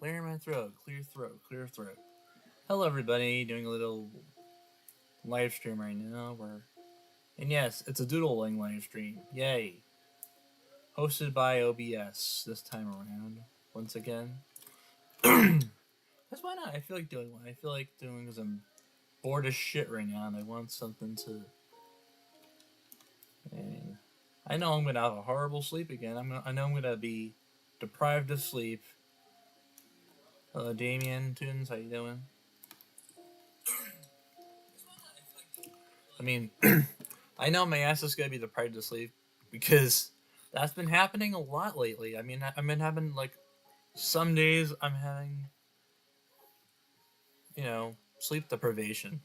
Clear my throat. Clear throat. Clear throat. Hello, everybody. Doing a little live stream right now. And yes, it's a doodling live stream. Yay! Hosted by OBS this time around. Once again. Because why not? I feel like doing one. I feel like doing because I'm bored as shit right now and I want something to. And I know I'm gonna have a horrible sleep again. I know I'm gonna be deprived of sleep. Hello, Damien Tunes. How you doing? I mean, I know my ass is gonna be deprived of sleep because that's been happening a lot lately. I mean, I've been having like some days I'm having, sleep deprivation,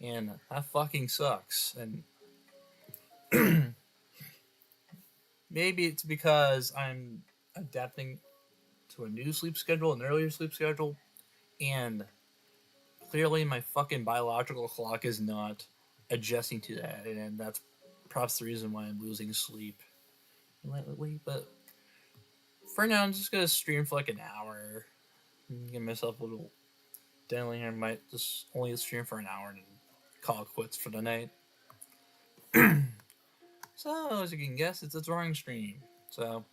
and that fucking sucks. And maybe it's because I'm adapting to a new sleep schedule, an earlier sleep schedule, and clearly my fucking biological clock is not adjusting to that, and that's perhaps the reason why I'm losing sleep lately. But for now, I'm just gonna stream for like an hour, and give myself a little deadline. I might just only stream for an hour and call it quits for the night. So, as you can guess, it's a drawing stream. So,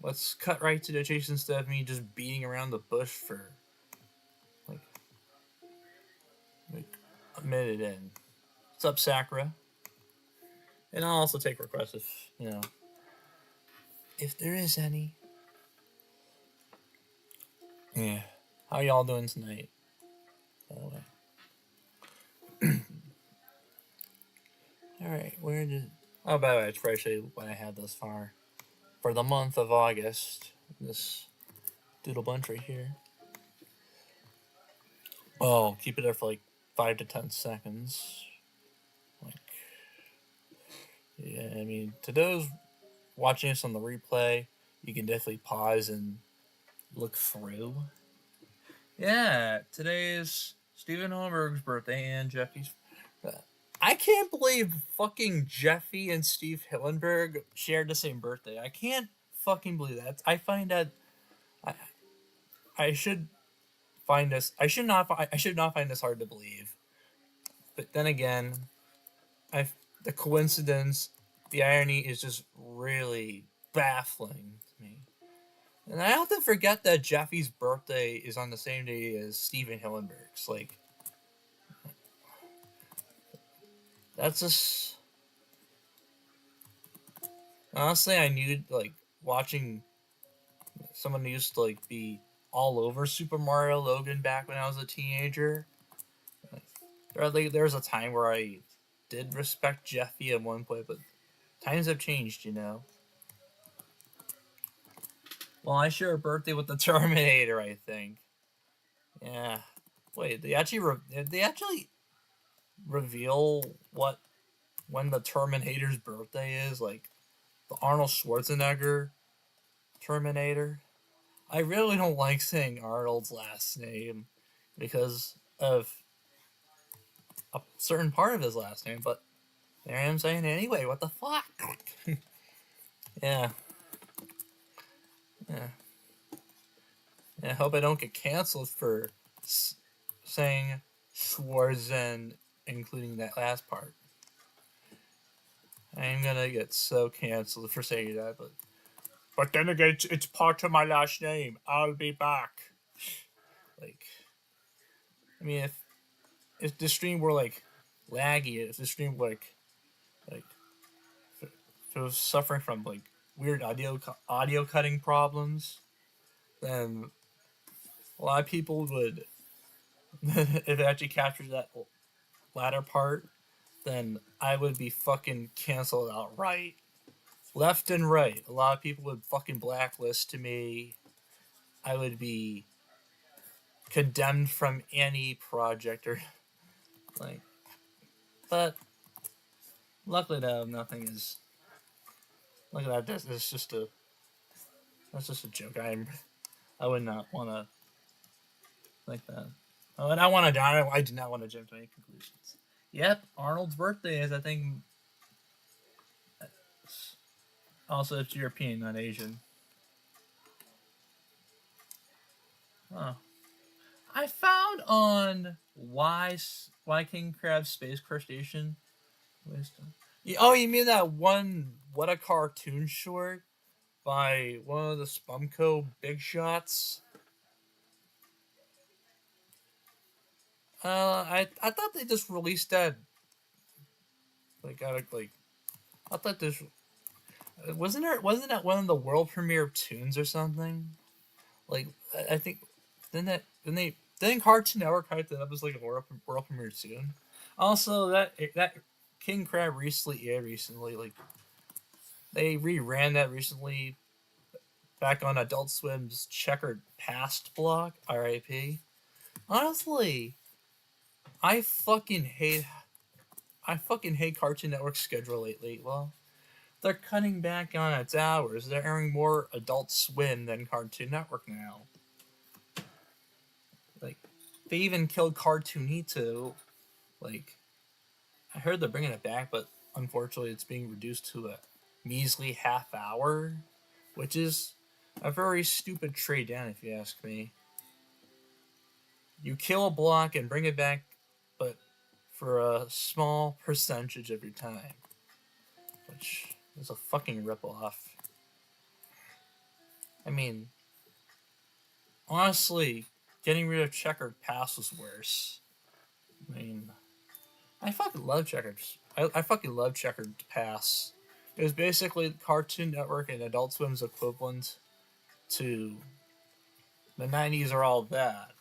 let's cut right to the chase instead of me just beating around the bush for like, like a minute in. What's up, Sakura? And I'll also take requests if there is any. Yeah. How y'all doing tonight? By the way. Alright, where did. Oh, by the way, it's actually what I had thus far. For the month of August, this doodle bunch right here. Oh, keep it there for like 5 to 10 seconds. Like, yeah, I mean, to those watching us on the replay, you can definitely pause and look through. Yeah, today is Stephen Holmberg's birthday and Jeffy's. I can't believe fucking Jeffy and Steve Hillenberg shared the same birthday. I can't fucking believe that. I find that I should find this. I should not find this hard to believe. But then again, the coincidence, the irony is just really baffling to me. And I often forget that Jeffy's birthday is on the same day as Stephen Hillenberg's. Like, that's just. Honestly, I knew, like, watching someone who used to, like, be all over Super Mario Logan back when I was a teenager. There was a time where I did respect Jeffy at one point, but times have changed, you know. Well, I share a birthday with the Terminator, I think. Yeah. Wait, did they actually reveal when the Terminator's birthday is? Like the Arnold Schwarzenegger Terminator. I really don't like saying Arnold's last name because of a certain part of his last name, but there I am saying it anyway. What the fuck? Yeah. Yeah. I hope I don't get canceled for saying Schwarzen, including that last part. I'm gonna get so canceled for saying that, but then again, it's part of my last name. I'll be back. Like, I mean, if the stream were like laggy, if the stream were like if it was suffering from like weird audio cutting problems, then a lot of people would. If it actually captures that latter part, then I would be fucking canceled outright. Left and right. A lot of people would fucking blacklist to me. I would be condemned from any project or like. But luckily, though, nothing is. Look at that. That's just a joke. I would not want to like that. Oh, and I do not want to jump to any conclusions. Yep, Arnold's birthday is, I think. Also, it's European, not Asian. Huh. I found on why King Crab's Space Crustacean Wisdom. Oh, you mean that one What a Cartoon short by one of the Spumco big shots? I thought they just released that like out of like I thought this wasn't that one of the world premiere tunes or something? Like I think didn't Cartoon Network hype that up as like a world premiere tune? Also, that King Crab recently like they reran that recently back on Adult Swim's Checkered Past block. R.I.P. Honestly, I fucking hate I fucking hate Cartoon Network's schedule lately. Well, they're cutting back on its hours. They're airing more Adult Swim than Cartoon Network now. Like, they even killed Cartoonito. Like, I heard they're bringing it back, but unfortunately, it's being reduced to a measly half hour, which is a very stupid trade down, if you ask me. You kill a block and bring it back, but for a small percentage of your time, which is a fucking ripoff. I mean, honestly, getting rid of Checkered Pass was worse. I mean, I fucking love Checkered. I fucking love Checkered Pass. It was basically Cartoon Network and Adult Swim's equivalent to the '90s are all that.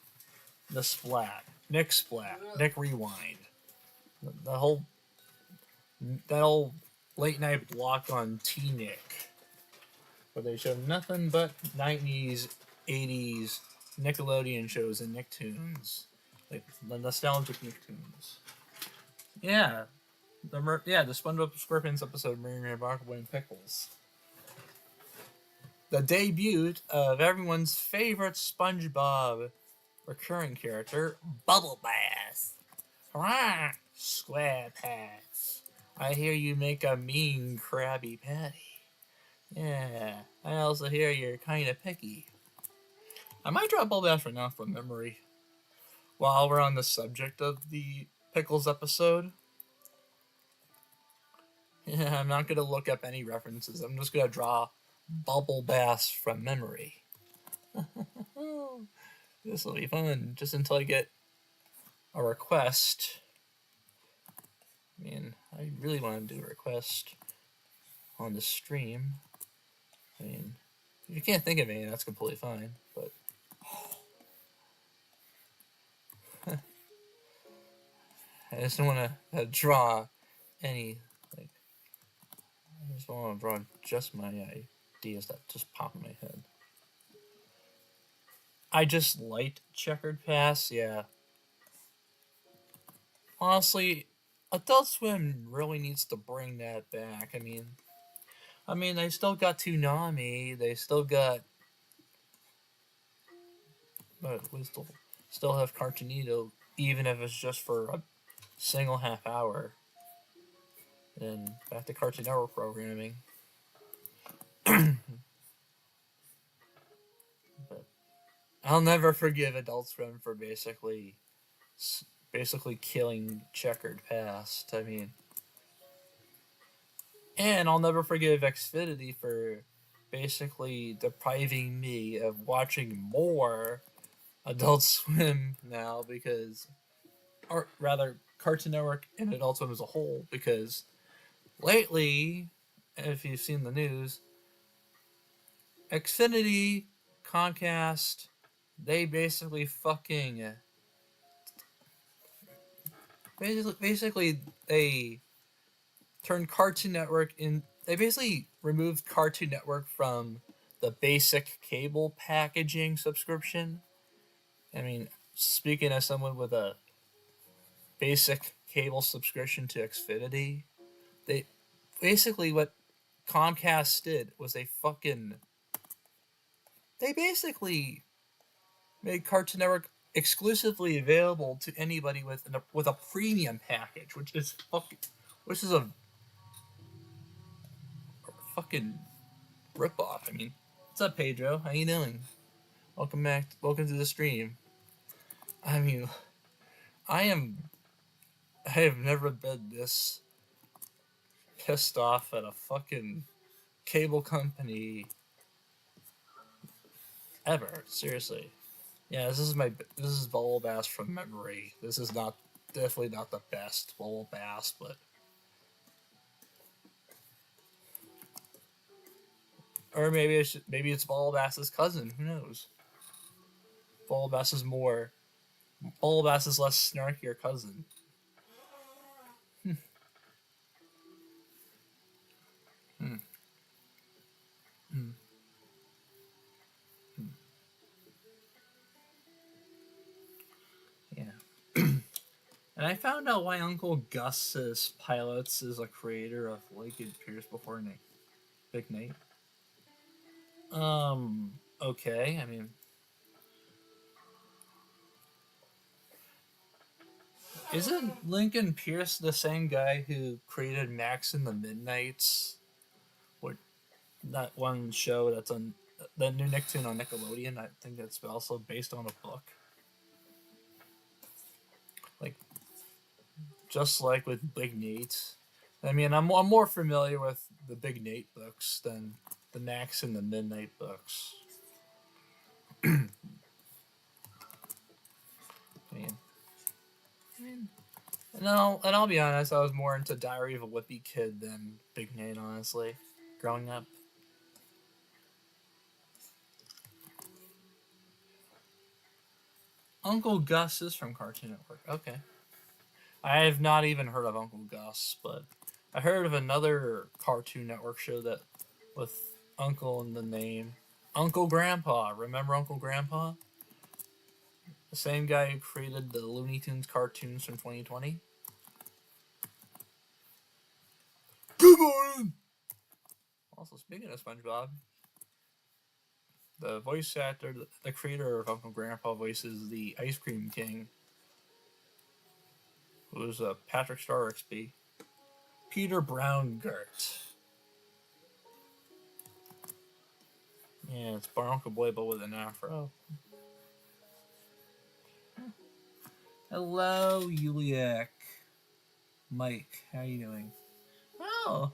The Splat, Nick Splat, Nick Rewind, the whole that old late night block on T Nick, where they showed nothing but '90s, '80s Nickelodeon shows and Nicktoons, like the nostalgic Nicktoons. Yeah, the SpongeBob SquarePants episode Marine Remarkable and Pickles. The debut of everyone's favorite SpongeBob recurring character, Bubble Bass. Hurrah, SquarePants. I hear you make a mean Krabby Patty. Yeah, I also hear you're kind of picky. I might drop Bubble Bass right now from memory. While we're on the subject of the Pickles episode, yeah, I'm not gonna look up any references. I'm just gonna draw Bubble Bass from memory. This will be fun, just until I get a request. I mean, I really want to do a request on the stream. I mean, if you can't think of any, that's completely fine. But I just don't want to draw any. Like, I just want to draw just my ideas that just pop in my head. I just liked Checkered Pass, yeah. Honestly, Adult Swim really needs to bring that back. I mean, they still got Toonami. They still got, but we still have Cartoonito, even if it's just for a single half hour. And back to Cartoon Network programming. But I'll never forgive Adult Swim for basically killing Checkered Past. I mean, and I'll never forgive Xfinity for basically depriving me of watching more Adult Swim now because, or rather, Cartoon Network and Adult Swim as a whole, because lately, if you've seen the news, Xfinity, Comcast, they basically they turned Cartoon Network in. They basically removed Cartoon Network from the basic cable packaging subscription. I mean, speaking as someone with a basic cable subscription to Xfinity, they basically what Comcast did was they basically made Cartoon Network exclusively available to anybody with a premium package, which is a fucking ripoff. I mean, what's up, Pedro? How you doing? Welcome back. Welcome to the stream. I mean, I have never been this pissed off at a fucking cable company ever. Seriously. Yeah, this is Bubble Bass from memory. This is definitely not the best Bubble Bass, but or maybe it's Bubble Bass's cousin. Who knows? Bubble Bass is less snarkier cousin. Hmm. Hmm. Hmm. Yeah. And I found out why Uncle Gus's Pilots is a creator of Lincoln Pierce before Big Nate. Okay. I mean, isn't Lincoln Pierce the same guy who created Max and the Midnights? What that one show that's on the new Nicktoon on Nickelodeon? I think that's also based on a book. Like, just like with Big Nate. I mean, I'm more familiar with the Big Nate books than the Max and the Midnight books. I mean, and I'll be honest, I was more into Diary of a Wimpy Kid than Big Nate, honestly, growing up. Uncle Gus is from Cartoon Network. Okay. I have not even heard of Uncle Gus, but I heard of another Cartoon Network show that with Uncle in the name. Uncle Grandpa. Remember Uncle Grandpa? The same guy who created the Looney Tunes cartoons from 2020. Good morning! Also, speaking of SpongeBob, the voice actor, the creator of Uncle Grandpa voices the Ice Cream King, who is Patrick Star XP. Peter Braungart. Yeah, it's Baruncle Boy, but with an afro. Hello, Yuliak. Mike, how you doing? Oh,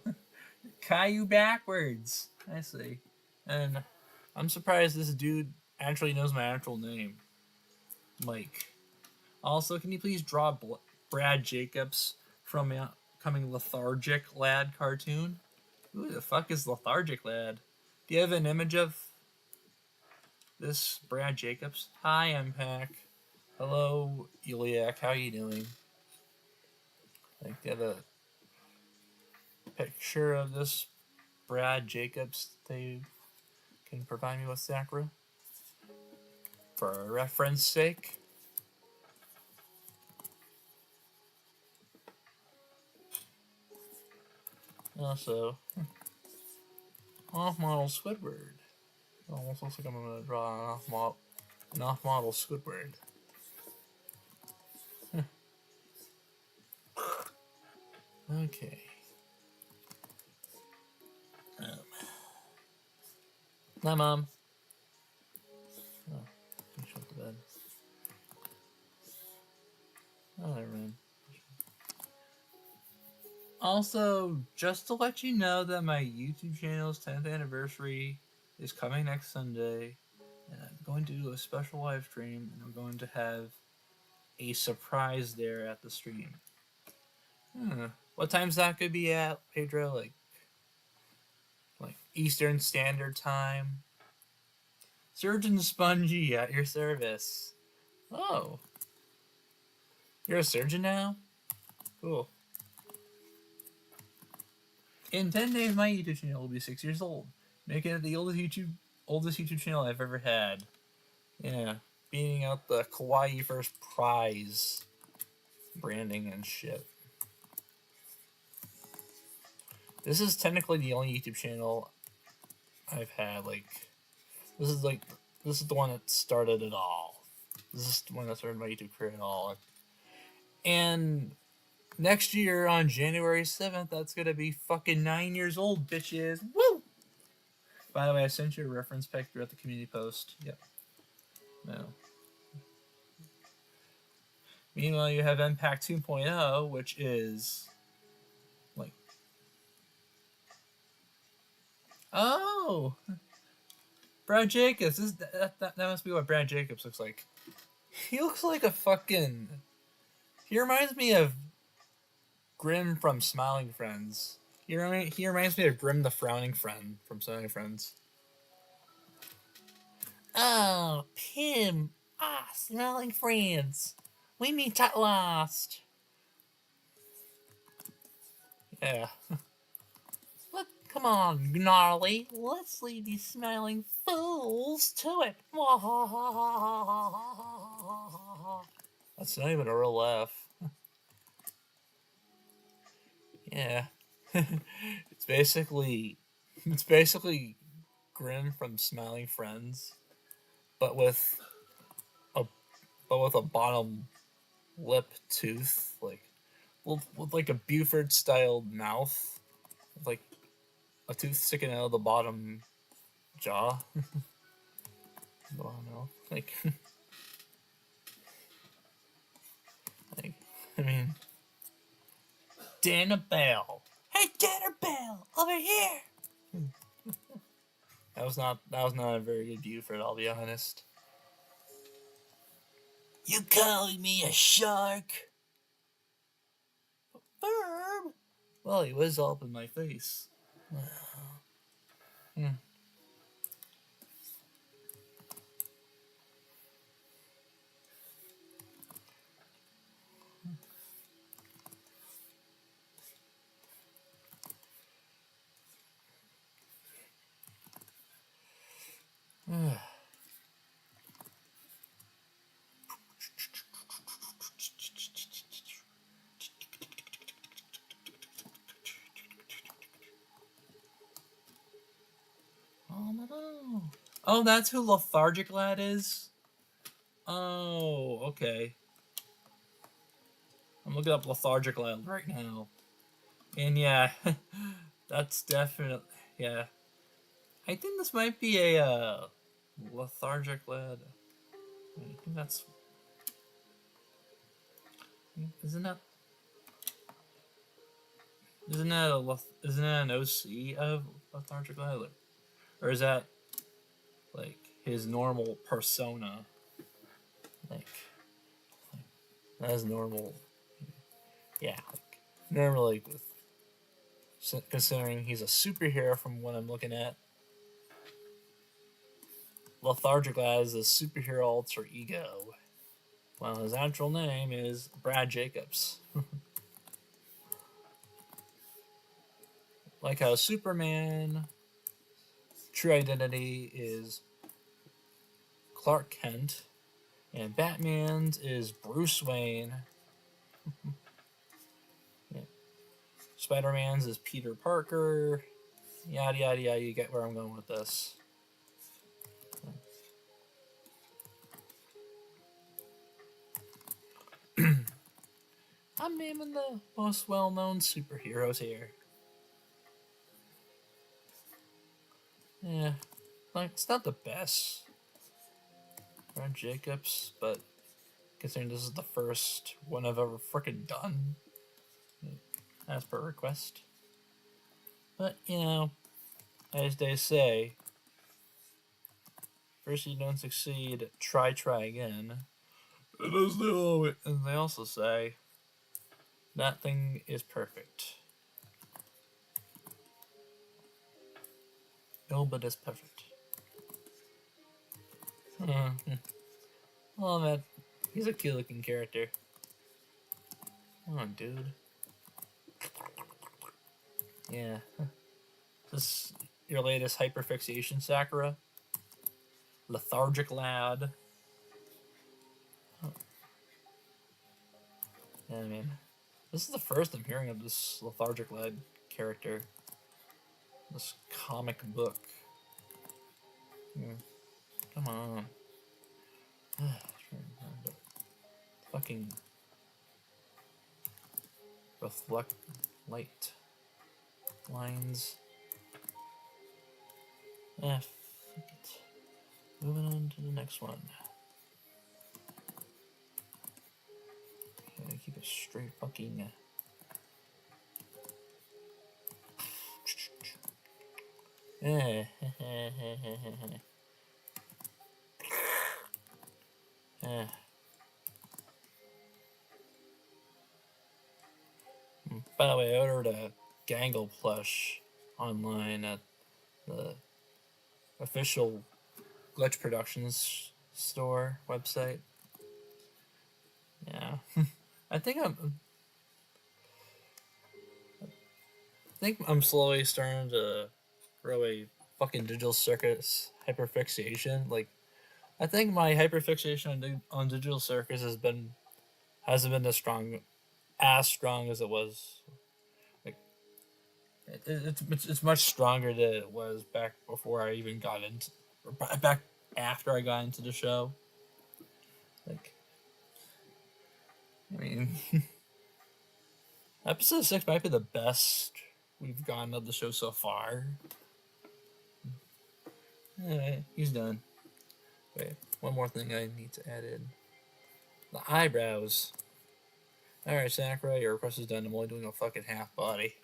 Caillou backwards. I see. And I'm surprised this dude actually knows my actual name. Mike. Also, can you please draw Brad Jacobs from coming Lethargic Lad cartoon? Who the fuck is Lethargic Lad? Do you have an image of this Brad Jacobs? Hi, Pack. Hello, Iliac. How you doing? Like, get a picture of this Brad Jacobs they can provide me with, Sakura? For reference sake? Also, off-model Squidward. It almost looks like I'm going to draw an off-model Squidward. Okay. Hi, Mom. Oh, you shut the bed. Oh, never mind. Also, just to let you know that my YouTube channel's 10th anniversary is coming next Sunday, and I'm going to do a special live stream, and I'm going to have a surprise there at the stream. What time's that gonna be at, Pedro? Like Eastern Standard Time? Surgeon Spongy at your service. Oh. You're a surgeon now? Cool. In 10 days, my YouTube channel will be 6 years old, making it the oldest YouTube channel I've ever had. Yeah, beating out the Kawaii First Prize branding and shit. This is technically the only YouTube channel I've had. This is the one that started it all. This is the one that started my YouTube career at all. And next year on January 7th, that's gonna be fucking 9 years old, bitches. Woo! By the way, I sent you a reference pic throughout the community post. Yep. No. Meanwhile, you have Impact 2.0, which is like, oh, Brad Jacobs. That must be what Brad Jacobs looks like. He looks like a fucking. He reminds me of Grim from Smiling Friends. He reminds me of Grim the Frowning Friend from Smiling Friends. Oh, Pim. Ah, Smiling Friends. We meet at last. Yeah. Come on, Gnarly. Let's lead these smiling fools to it. That's not even a real laugh. Yeah. It's basically Grim from Smiling Friends, but with a bottom lip tooth, like with like a Buford styled mouth, with like a tooth sticking out of the bottom jaw. I don't know. Like, I mean, Dana Bell. Hey, Dana Bell, over here. That was not a very good Buford, I'll be honest. You calling me a shark? Verb. Well, he was all up in my face. Oh no. Oh, that's who Lethargic Lad is? Oh, okay. I'm looking up Lethargic Lad right now. And yeah, that's definitely, yeah. I think this might be a Lethargic Lad. I think that's, isn't that an OC of Lethargic Lad? Or is that like his normal persona? Like that is normal. Yeah, like normally with considering he's a superhero from what I'm looking at. Lethargic Lad is a superhero alter ego, while his actual name is Brad Jacobs. Like how Superman true identity is Clark Kent, and Batman's is Bruce Wayne. Yeah. Spider-Man's is Peter Parker. Yada yada yada. You get where I'm going with this. I'm naming the most well-known superheroes here. Yeah, like it's not the best, Brad Jacobs, but considering this is the first one I've ever frickin' done, as per request. But you know, as they say, first you don't succeed, try again. And they also say, nothing is perfect. No, but it's perfect. Oh man, he's a cute looking character. Come on, dude. Yeah. This your latest hyperfixation, Sakura? Lethargic Lad. Oh. Yeah, I mean, this is the first I'm hearing of this Lethargic Lad character. This comic book. Come on. Fucking reflect light lines. Fuck it. Moving on to the next one. straight fucking. Eh. By the way, I ordered a Gangle plush online at the official Glitch Productions store website. Yeah, I think I'm slowly starting to grow a fucking Digital Circus hyperfixation. Like, I think my hyperfixation on Digital Circus hasn't been as strong as it was. Like, it's much stronger than it was back before I even got into, back after I got into the show. Like, I mean, episode 6 might be the best we've gotten of the show so far. Alright, he's done. Wait, one more thing I need to add in. The eyebrows. Alright, Sakura, your request is done. I'm only doing a fucking half body.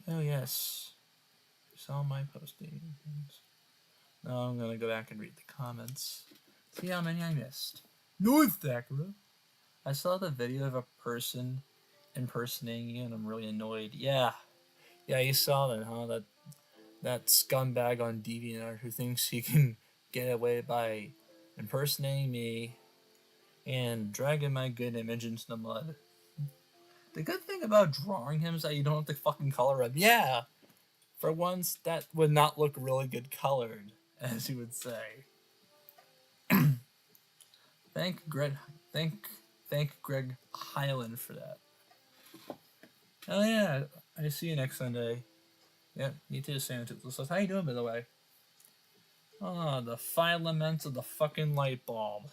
Oh, yes. Saw my posting. Now I'm gonna go back and read the comments. See how many I missed. North Sakura! I saw the video of a person impersonating you and I'm really annoyed. Yeah. Yeah, you saw that, huh? That scumbag on DeviantArt who thinks he can get away by impersonating me and dragging my good image into the mud. The good thing about drawing him is that you don't have to fucking color him. Yeah! For once, that would not look really good colored, as you would say. Thank Greg Highland for that. Oh yeah, I see you next Sunday. Yep, me too, Santa. So how you doing, by the way? Oh, the filaments of the fucking light bulb.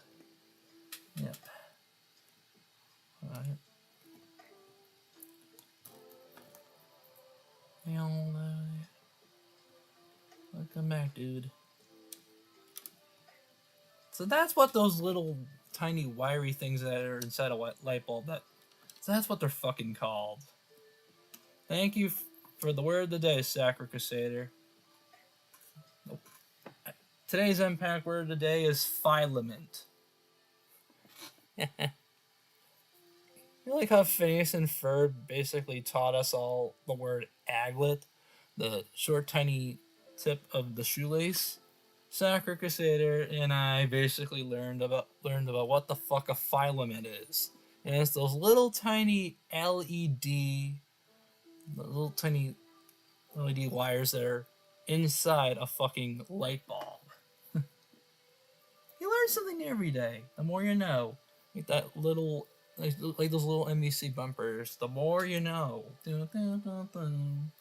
Yep. Alright. Welcome back, dude. So that's what those little tiny wiry things that are inside a light bulb, so that's what they're fucking called. Thank you for the word of the day, Sacra Crusader. Nope. Today's impact word of the day is filament. You like how Phineas and Ferb basically taught us all the word aglet, the short tiny tip of the shoelace? Sacra Crusader and I basically learned about what the fuck a filament is. And it's those little tiny LED wires that are inside a fucking light bulb. You learn something new every day. The more you know. Like that little, like those little NBC bumpers. The more you know. Dun, dun, dun, dun.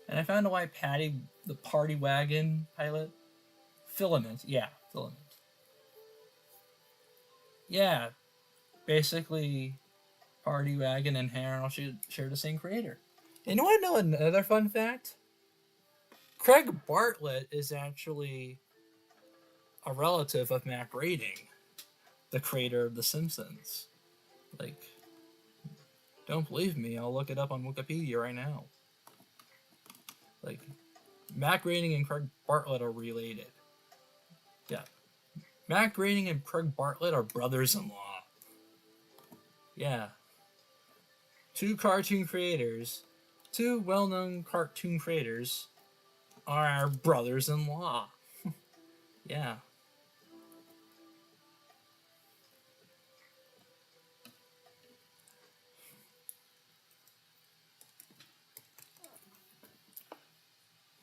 And I found out why Patty, the party wagon pilot, filament. Yeah, filament. Yeah, basically, Party Wagon and Harold share the same creator. And you want to know another fun fact? Craig Bartlett is actually a relative of Matt Groening, the creator of The Simpsons. Like, don't believe me? I'll look it up on Wikipedia right now. Like, Matt Groening and Craig Bartlett are related. Yeah. Matt Groening and Craig Bartlett are brothers-in-law. Yeah. Two well-known cartoon creators, are our brothers-in-law. Yeah.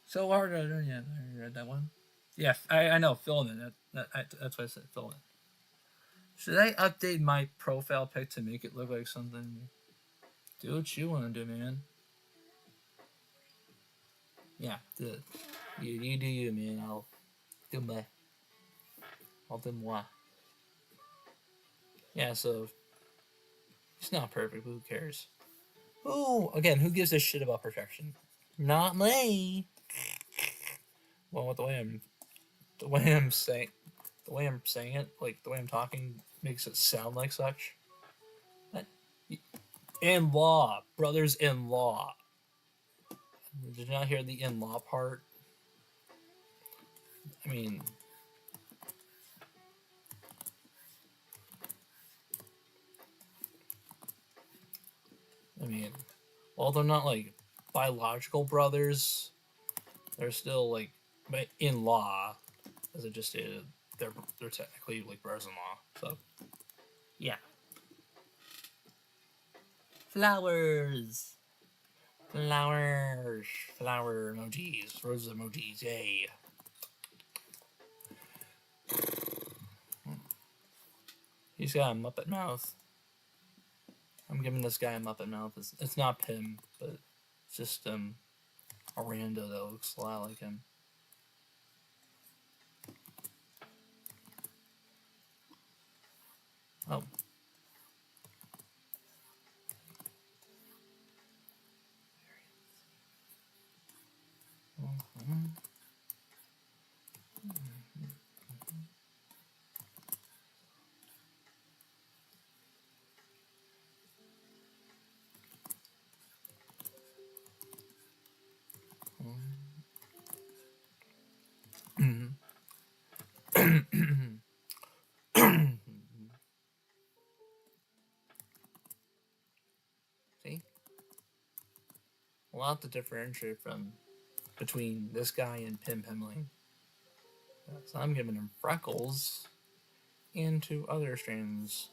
So hard. Yeah, I read that one. Yeah, I know filament. That's why I said filament. Should I update my profile pic to make it look like something? Do what you want to do, man. Yeah, do it. You do you, man. I'll do moi. Yeah, so it's not perfect, but who cares? Oh, again, who gives a shit about perfection? Not me. Well, with the way I'm the way I'm saying it, like the way I'm talking, makes it sound like such. In law, brothers in law. Did you not hear the in law part? I mean, while they're not like biological brothers, they're still like in law, as I just stated. They're technically like brothers in law. So, yeah. Flowers, flowers, flower emojis, rose emojis. Yay! He's got a Muppet mouth. I'm giving this guy a Muppet mouth. It's not Pim, but it's just a rando that looks a lot like him. Oh. Mm-hmm. See? A lot to differentiate between this guy and Pim Pimling. So I'm giving him freckles and 2 other strains.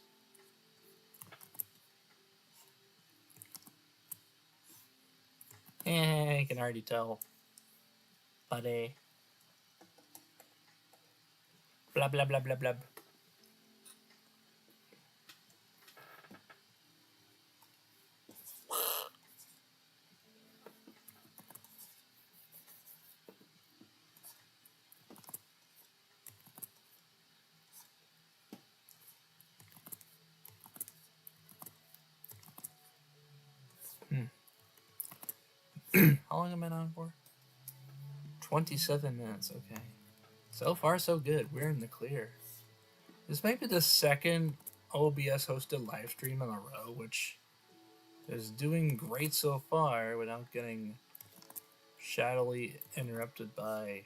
I can already tell. Buddy. Blah blah blah blah blah. How long am I on for? 27 minutes, okay. So far, so good. We're in the clear. This might be the second OBS hosted live stream in a row, which is doing great so far without getting shadowy interrupted by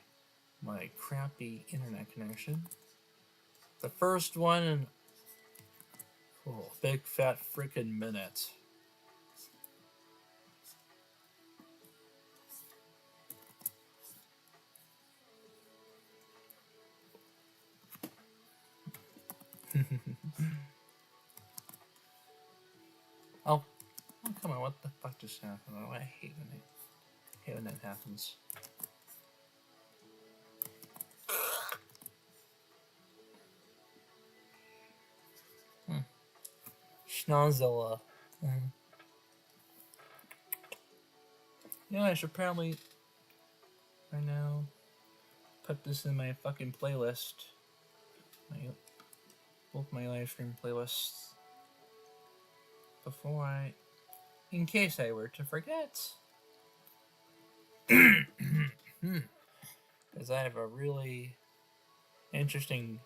my crappy internet connection. The first one in big fat freaking minute. Oh, come on, what the fuck just happened? Oh, I hate when that happens. Schnozzilla. Yeah, I should probably right now put this in my fucking playlist. Both my live stream playlists before in case I were to forget. Because I have a really interesting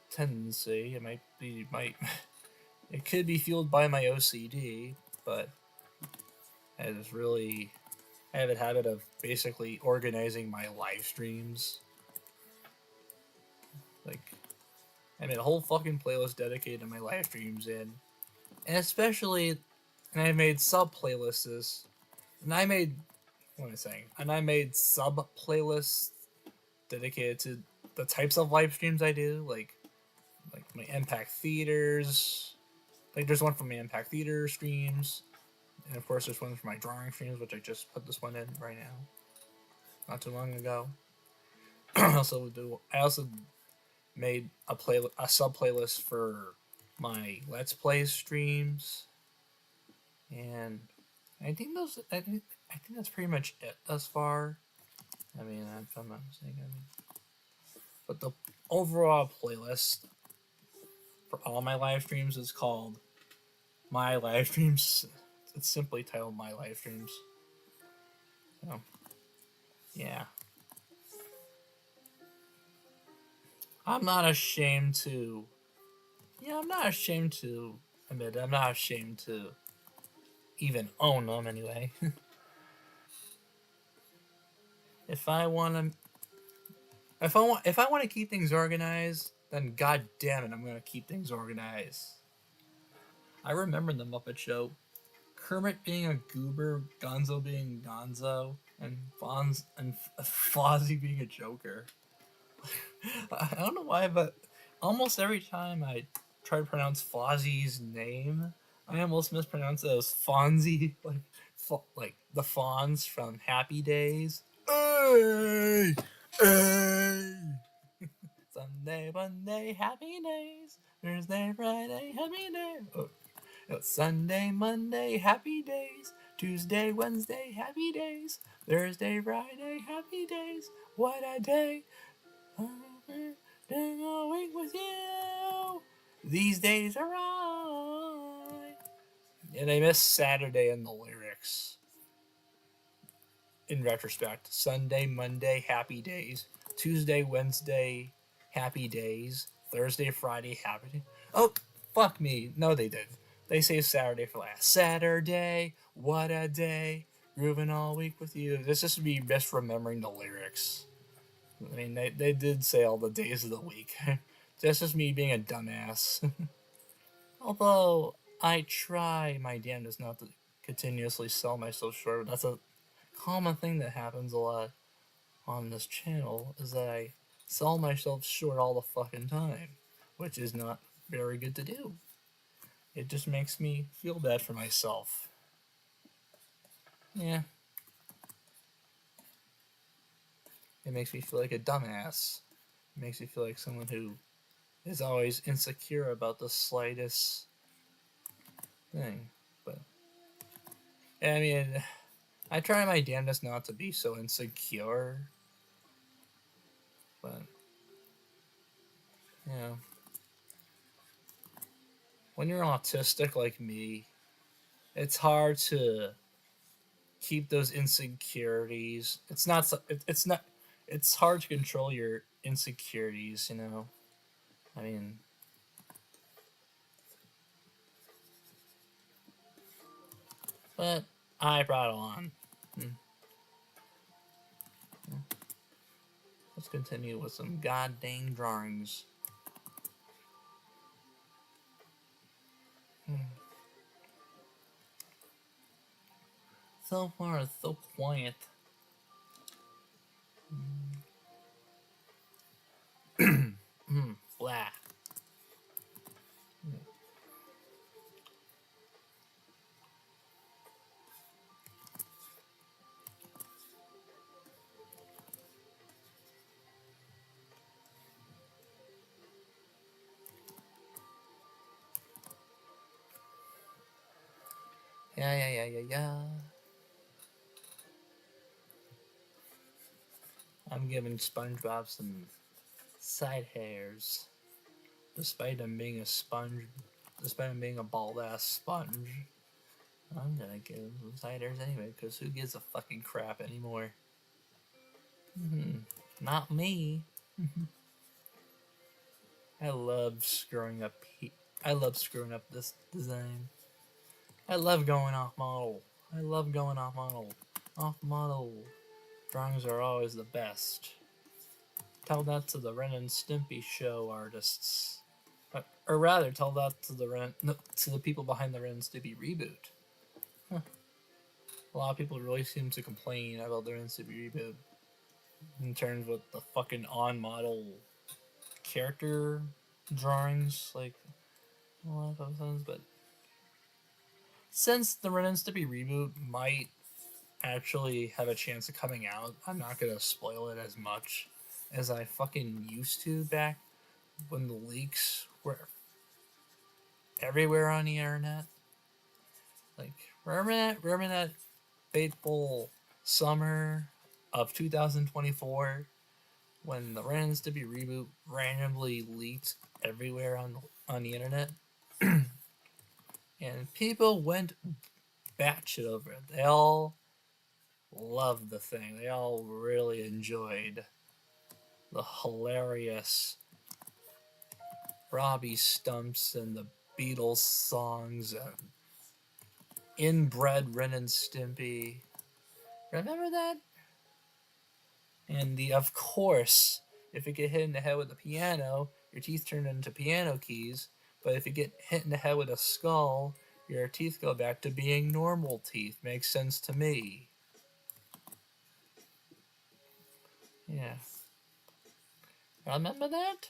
tendency. It could be fueled by my OCD, but I have a habit of basically organizing my live streams. Like, I made a whole fucking playlist dedicated to my live streams and especially, and I made sub playlists, and I made sub playlists dedicated to the types of live streams I do, like my Impact Theaters. Like, there's one for my Impact Theater streams, and of course there's one for my drawing streams, which I just put this one in right now, not too long ago. I also made a sub playlist for my Let's Play streams, and I think that's pretty much it thus far. I mean, if I'm not mistaken, but the overall playlist for all my live streams is called My Live Streams. It's simply titled My Live Streams. So, yeah. I'm not ashamed to. Yeah, I'm not ashamed to admit it. I'm not ashamed to even own them anyway. if I want to, if I want to keep things organized, then god damn it, I'm gonna keep things organized. I remember the Muppet Show. Kermit being a goober, Gonzo being Gonzo, and Fozzie being a Joker. I don't know why, but almost every time I try to pronounce Fozzie's name, I almost mispronounce it as Fonzie, like the Fonz from Happy Days. Hey, hey. Sunday, Monday, happy days. Thursday, Friday, happy days. Oh, Sunday, Monday, happy days. Tuesday, Wednesday, happy days. Thursday, Friday, happy days. What a day. Doing a week with you. These days are right. And I miss Saturday in the lyrics. In retrospect, Sunday, Monday, happy days. Tuesday, Wednesday, happy days. Thursday, Friday, happy days. Oh, fuck me. No, they did. They say Saturday for last. Saturday, what a day. Grooving all week with you. This is me misremembering the lyrics. I mean, they did say all the days of the week. That's just me being a dumbass. Although, I try my damnedest not to continuously sell myself short. That's a common thing that happens a lot on this channel, is that I sell myself short all the fucking time. Which is not very good to do. It just makes me feel bad for myself. Yeah. It makes me feel like a dumbass. It makes me feel like someone who is always insecure about the slightest thing. But I mean, I try my damnedest not to be so insecure. But you know, when you're autistic like me, it's hard to keep those insecurities. It's hard to control your insecurities, you know. I mean, but I brought it on. Hmm. Let's continue with some goddamn drawings. Hmm. So far, it's so quiet. Blah. Yeah. I'm giving SpongeBob some side hairs, despite him being a sponge, despite him being a bald ass sponge. I'm gonna give him some side hairs anyway, because who gives a fucking crap anymore? Not me. I love screwing up. I love screwing up this design. I love going off model. I love going off model. Off model drawings are always the best. Tell that to the Ren and Stimpy show artists, or rather, tell that to to the people behind the Ren and Stimpy reboot. Huh. A lot of people really seem to complain about the Ren and Stimpy reboot in terms of the fucking on model character drawings, like a lot of things. But since the Ren and Stimpy reboot might actually have a chance of coming out, I'm not gonna spoil it as much as I fucking used to back when the leaks were everywhere on the internet. Like, remember that fateful summer of 2024 when the Ren and Stimpy reboot randomly leaked everywhere on the internet? And people went batshit over it. They all loved the thing. They all really enjoyed the hilarious Robbie Stumps and the Beatles songs and Inbred Ren and Stimpy. Remember that? And of course, if you get hit in the head with a piano, your teeth turn into piano keys. But if you get hit in the head with a skull, your teeth go back to being normal teeth. Makes sense to me. Yeah. Remember that?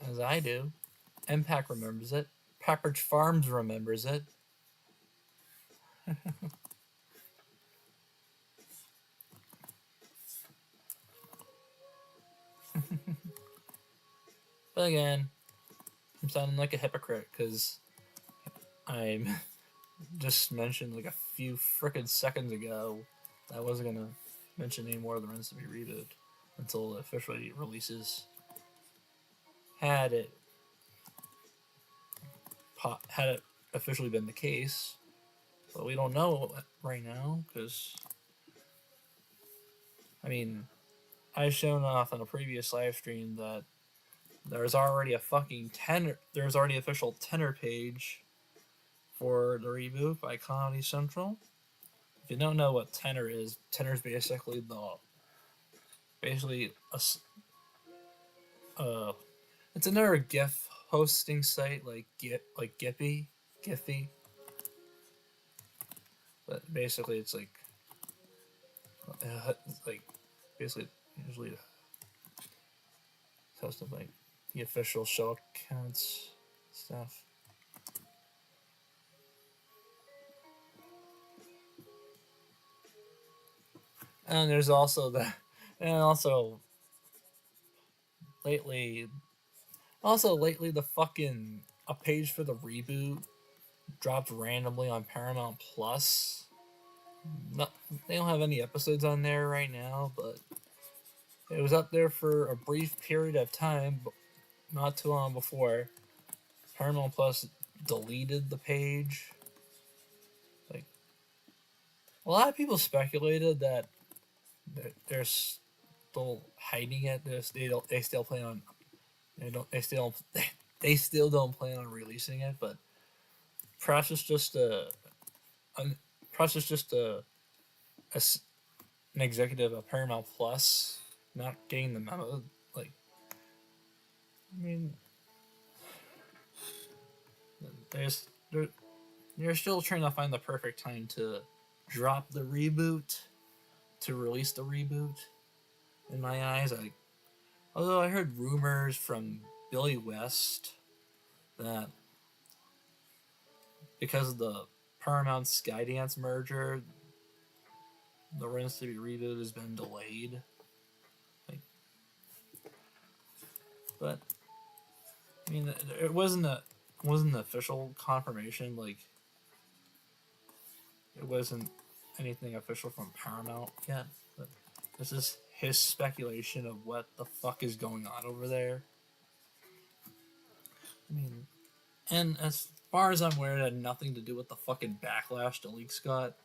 As I do. MPAC remembers it. Pepperidge Farms remembers it. But again, I'm sounding like a hypocrite because I just mentioned like a few frickin' seconds ago that I wasn't gonna mention any more of the Ren and Stimpy reboot until it officially releases. Had it officially been the case, but we don't know right now because I mean I've shown off on a previous live stream that there's already a fucking there's already an official tenor page for the reboot by Comedy Central. If you don't know what tenor is basically a it's another GIF hosting site like Giphy, but basically it's like basically usually it's hosted like the official show accounts stuff. And there's also and lately, the fucking a page for the reboot dropped randomly on Paramount Plus. No, they don't have any episodes on there right now, but it was up there for a brief period of time, but not too long before Paramount Plus deleted the page. Like a lot of people speculated that they're still hiding it. They still plan on they still don't plan on releasing it, but perhaps it's just perhaps it's just an executive of Paramount Plus not getting the memo. Like, I mean, they're still trying to find the perfect time to drop the reboot, to release the reboot. In my eyes, although I heard rumors from Billy West that because of the Paramount Skydance merger, the Ren and Stimpy reboot has been delayed. Like, but I mean, it wasn't an official confirmation. Like, it wasn't anything official from Paramount yet. But this is his speculation of what the fuck is going on over there. I mean, and as far as I'm aware, it had nothing to do with the fucking backlash the leaks got.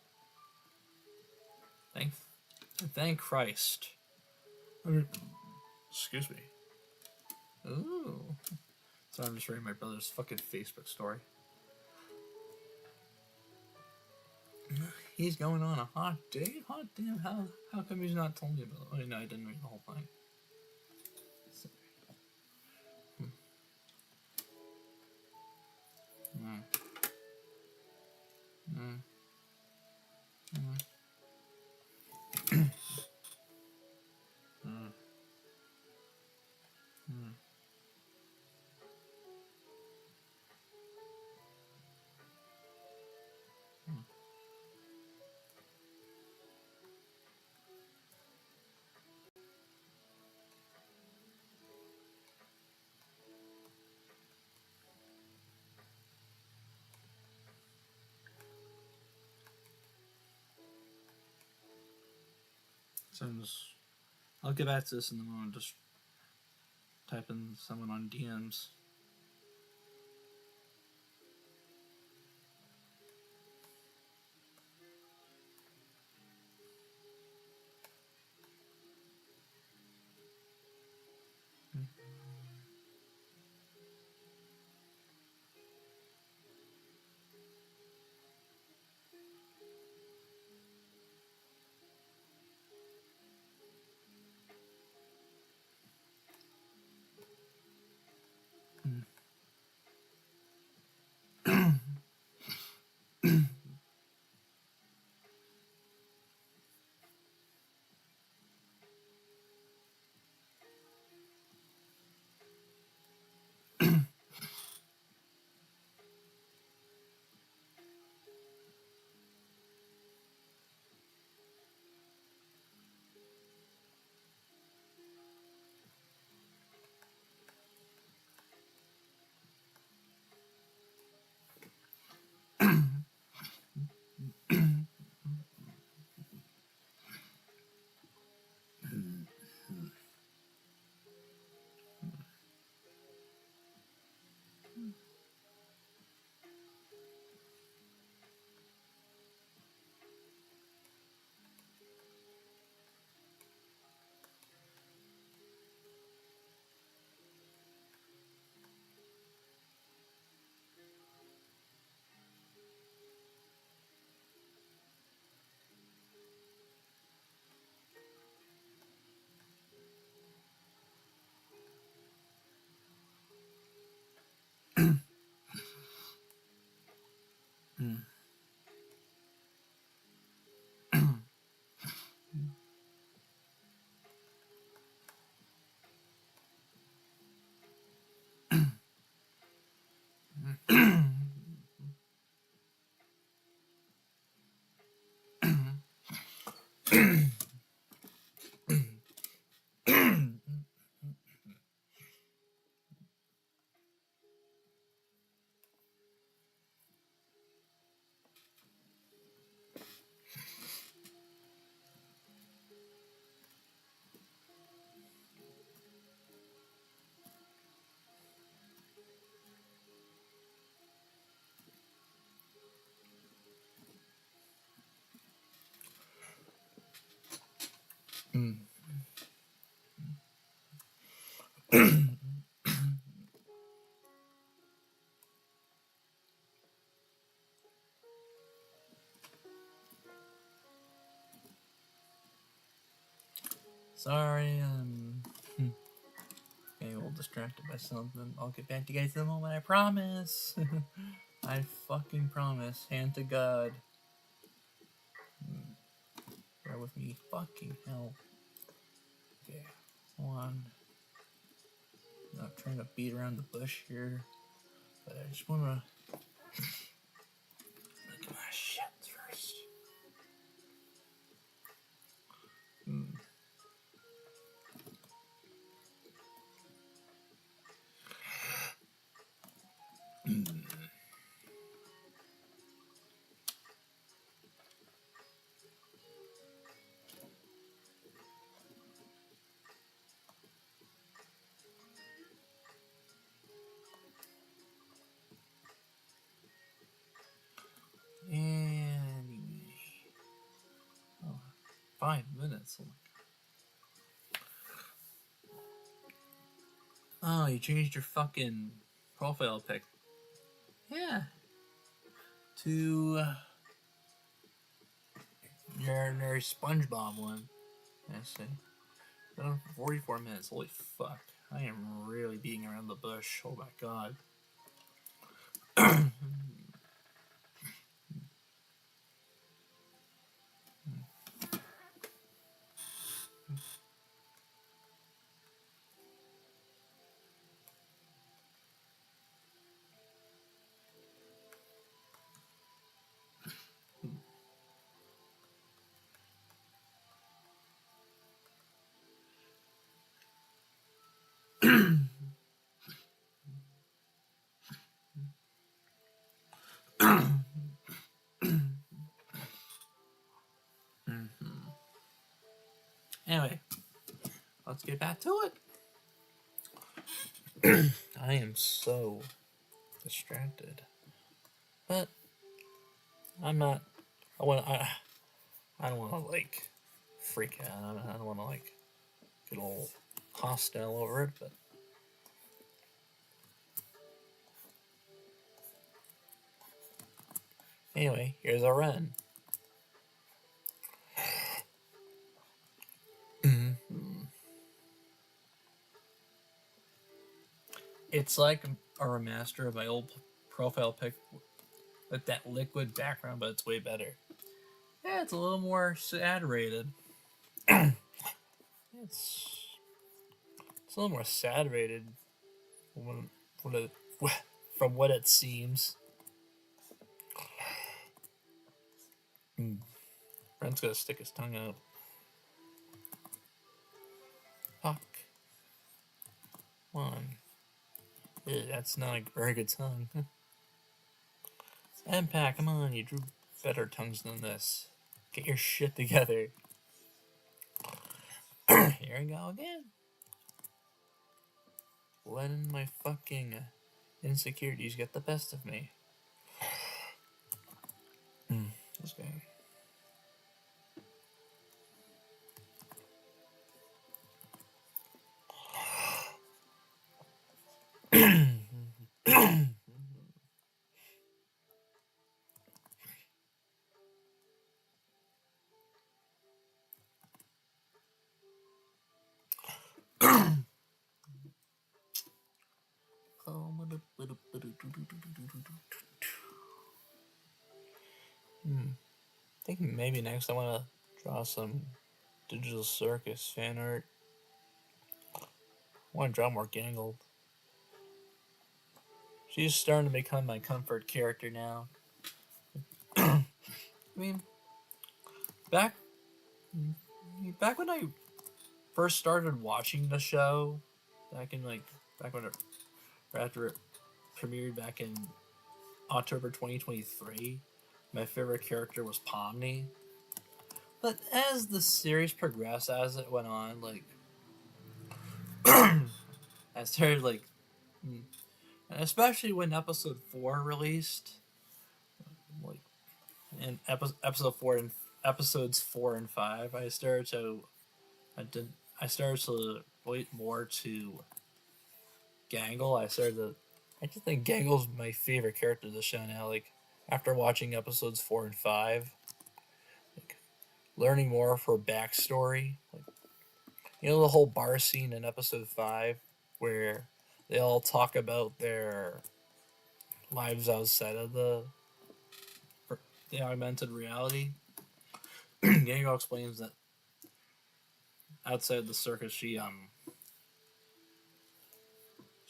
Thank Christ. I mean, excuse me. Ooh. So I'm just reading my brother's fucking Facebook story. He's going on a hot date? Hot damn, how come he's not telling me about it? Oh, no, I didn't read the whole thing. Mm. Mm. Mm. Mm. Mm. So I'll get back to this in a moment. Just type in someone on DMs. Mm. Sorry, I'm getting a little distracted by something. I'll get back to you guys in a moment, I promise. I fucking promise. Hand to God. Bear with me. Fucking hell. Okay, hold on. I'm not trying to beat around the bush here, but I just want to look at my shit first. Mm. Anyway. Oh, 5 minutes. Oh, you changed your fucking profile pic. Yeah. To your SpongeBob one. I see. Been on for 44 minutes. Holy fuck. I am really beating around the bush. Oh my god. Anyway, let's get back to it. I am so distracted. But I'm not. I don't want to like freak out. I don't want to like get all hostile over it. But anyway, here's our run. It's like a remaster of my old profile pic with that liquid background, but it's way better. Yeah, it's a little more saturated. it's it's a little more saturated when, when it, from what it seems. Brent's gonna stick his tongue out. Fuck. Come on. Ew, that's not a very good tongue. Impact, come on, you drew better tongues than this. Get your shit together. Here we go again. Letting my fucking insecurities get the best of me. This guy. I think maybe next I want to draw some Digital Circus fan art. I want to draw more Gangled. She's starting to become my comfort character now. I mean, back when I first started watching the show, back when after it premiered back in October 2023, my favorite character was Pomni. But as the series progressed, as it went on, like I started like, and especially when episode 4 released, like in episode 4 and episodes 4 and 5, I started to I started to relate more to Gangle. I just think Gangle's my favorite character of the show now. Like after watching episodes 4 and 5, like learning more of her backstory. Like the whole bar scene in episode 5 where they all talk about their lives outside of the augmented reality. Gango explains that outside the circus, she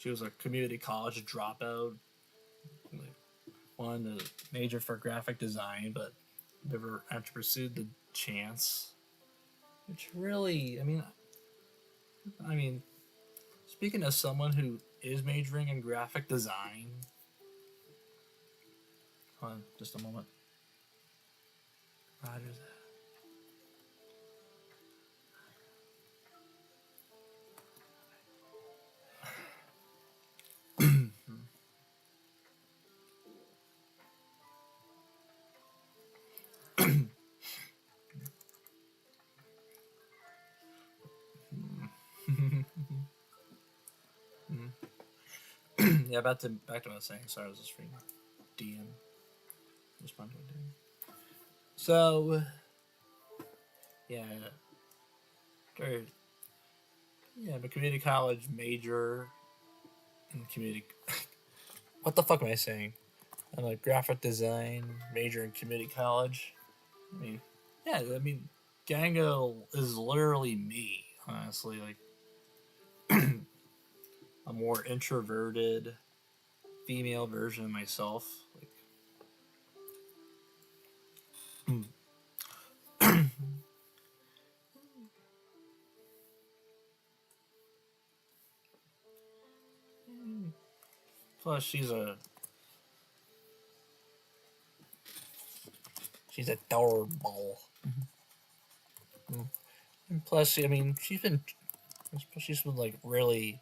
was a community college dropout, like, wanted to major for graphic design, but never actually pursued the chance. Which really, I mean, speaking as someone who is majoring in graphic design, hold on, just a moment. Roger's yeah, back to what I was saying. Sorry, I was just reading DM. Responding to DM. So, yeah, yeah, I'm a community college major in community. What the fuck am I saying? I'm a graphic design major in community college. I mean, yeah, Gango is literally me, honestly. Like, a more introverted female version of myself. Like, plus she's adorable. And plus, she's been like really.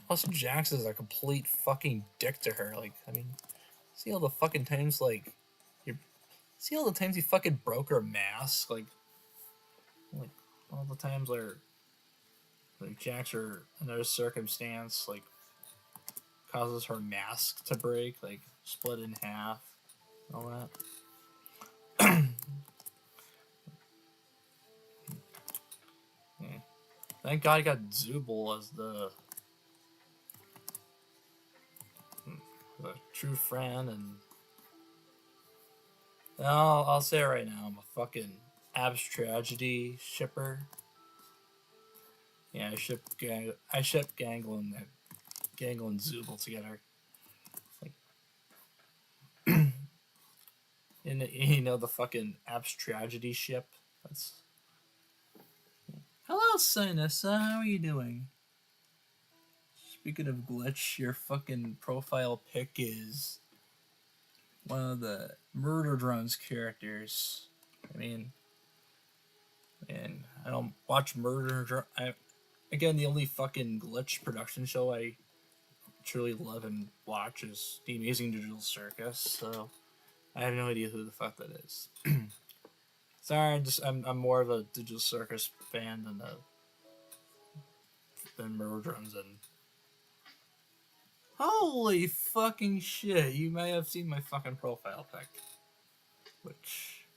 Plus, Jax is a complete fucking dick to her. Like, see all the fucking times you see all the times he fucking broke her mask. Like all the times where like Jax or another circumstance like causes her mask to break, like split in half, all that. Yeah. Thank God I got Zubul as the true friend, and I'll say it right now, I'm a fucking Abs Tragedy shipper. Yeah, I ship Gangle and Zubul together. Like, and the fucking Abs Tragedy ship. That's hello, Sinus. How are you doing? Speaking of glitch, your fucking profile pic is one of the Murder Drones characters. And I don't watch again, the only fucking glitch production show I truly love and watch is The Amazing Digital Circus. So I have no idea who the fuck that is. Sorry, I'm more of a Digital Circus fan than Murder Drones. And holy fucking shit, you may have seen my fucking profile pic, which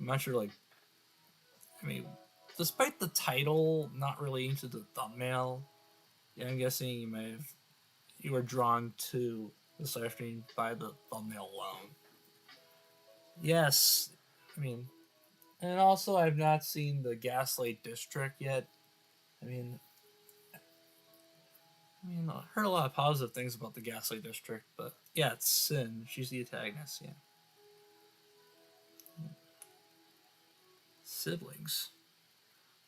I'm not sure. Like, despite the title not relating to the thumbnail, yeah, I'm guessing you were drawn to this live stream by the thumbnail alone. Yes, and also I've not seen the Gaslight District yet. I heard a lot of positive things about the Gaslight District, but yeah, it's Sin. She's the antagonist. Yeah, siblings.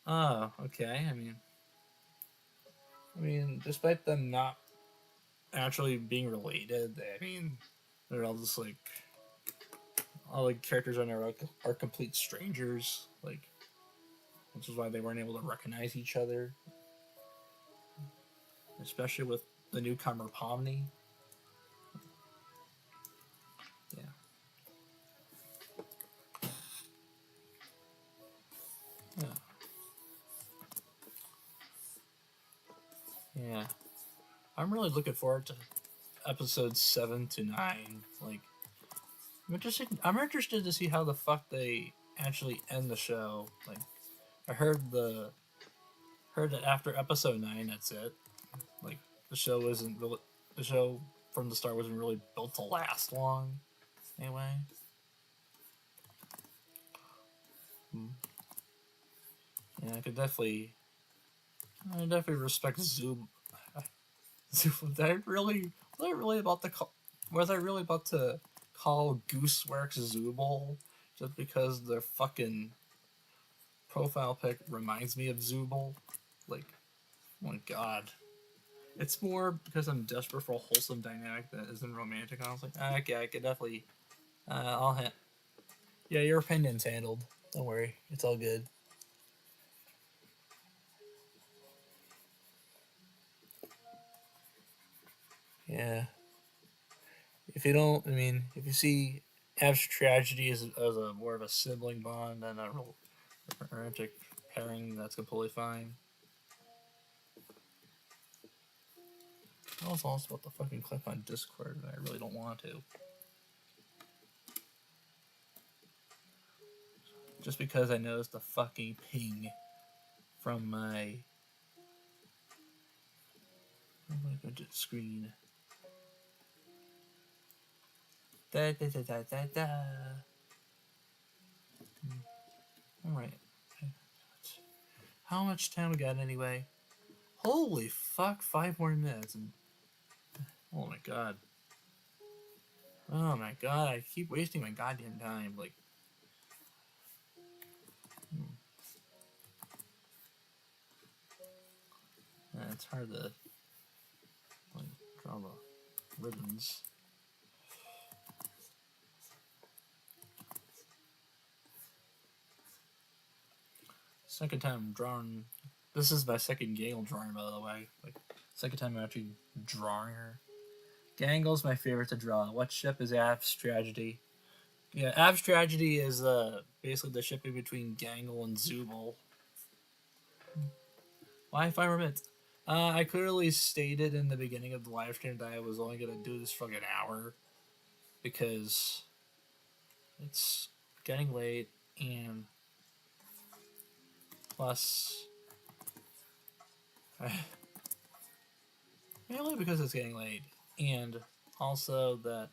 Oh, okay. Despite them not actually being related, they're all just like all the characters on there are complete strangers. Like, which is why they weren't able to recognize each other, especially with the newcomer Pomni. Yeah. Yeah. I'm really looking forward to episodes 7 to 9. Like, I'm interested to see how the fuck they actually end the show. Like, I heard that after episode 9, that's it. Like, the show isn't really the show from the start wasn't really built to last long. Anyway, yeah, I definitely respect Zoom. Was I really about to call? Was I really about to call Gooseworks Zooble just because their fucking profile pic reminds me of Zooble? Like, oh my god. It's more because I'm desperate for a wholesome dynamic that isn't romantic. I was like, okay, I could definitely. Yeah, your opinion's handled. Don't worry, it's all good. Yeah. If you don't, I mean, if you see Ab's tragedy as a more of a sibling bond than a real romantic pairing, that's completely fine. I was also about to fucking click on Discord, and I really don't want to. Just because I noticed the fucking ping from my screen. Da da da da da da. Alright. How much time we got anyway? Holy fuck, 5 more minutes. And oh my god. Oh my god, I keep wasting my goddamn time. Like, it's hard to like draw the ribbons. Second time drawing. This is my second Gangle drawing, by the way. Like, second time I'm actually drawing her. Gangle's my favorite to draw. What ship is Ab's Tragedy? Yeah, Ab's Tragedy is basically the shipping between Gangle and Zooble. Why 5 more minutes? I clearly stated in the beginning of the live stream that I was only gonna do this for like an hour because it's getting late and plus mainly because it's getting late and also that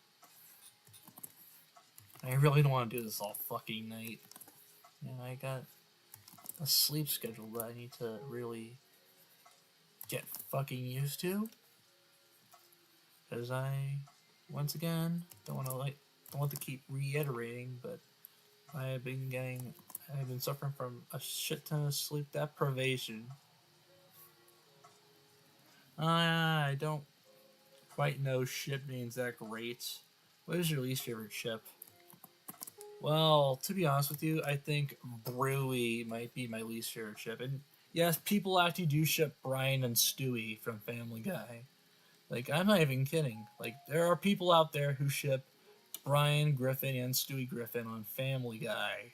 I really don't want to do this all fucking night. And I got a sleep schedule that I need to really get fucking used to because I once again don't want to keep reiterating, but I've been suffering from a shit ton of sleep deprivation. I don't quite know ship names that great. What is your least favorite ship? Well, to be honest with you, I think Brewy might be my least favorite ship. And yes, people actually do ship Brian and Stewie from Family Guy. Like, I'm not even kidding. Like, there are people out there who ship Brian Griffin and Stewie Griffin on Family Guy.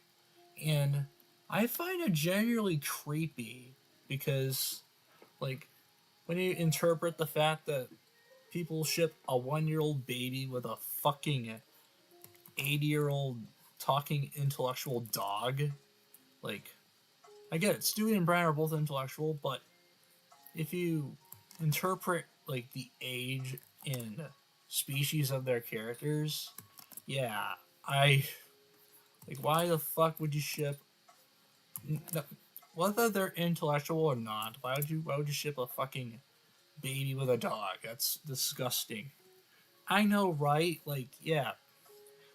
And I find it genuinely creepy because, like, when you interpret the fact that people ship a 1-year-old baby with a fucking 80-year-old talking intellectual dog, like, I get it, Stewie and Brian are both intellectual, but if you interpret, like, the age and species of their characters, yeah, like, why the fuck would you ship whether they're intellectual or not, why would you ship a fucking baby with a dog? That's disgusting. I know, right? Like, yeah.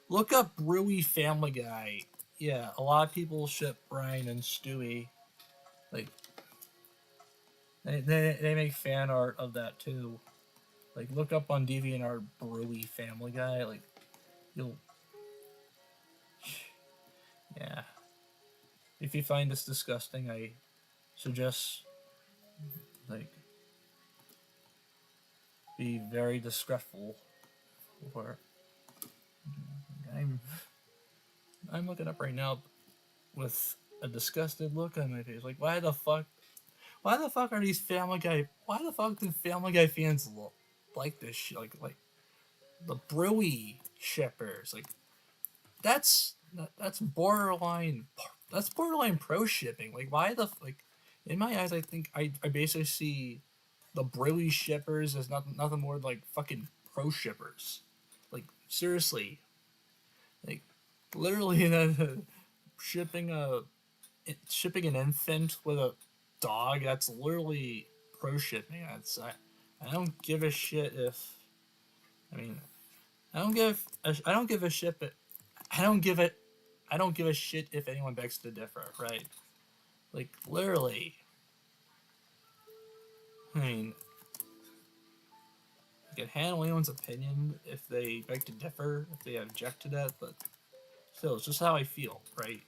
Look up Brewy Family Guy. Yeah, a lot of people ship Brian and Stewie. Like, they make fan art of that too. Like, look up on DeviantArt Brewy Family Guy. Like, you'll. Yeah. If you find this disgusting, I suggest, like, be very disrespectful. Or I'm looking up right now with a disgusted look on my face. Like, why the fuck? why the fuck are these Family Guy? Why the fuck do Family Guy fans like this shit? Like the Brewy shippers. Like that's borderline. That's borderline pro shipping. Like why the like? In my eyes, I think I basically see the Brewy shippers as nothing more than like fucking pro shippers. Like seriously, like literally, shipping a shipping an infant with a dog. That's literally pro shipping. I don't give a shit if I mean I don't give a shit. But I don't give it. I don't give a shit if anyone begs to differ. Right? Like literally. I mean, I can handle anyone's opinion if they beg to differ, if they object to that, but still, it's just how I feel, right?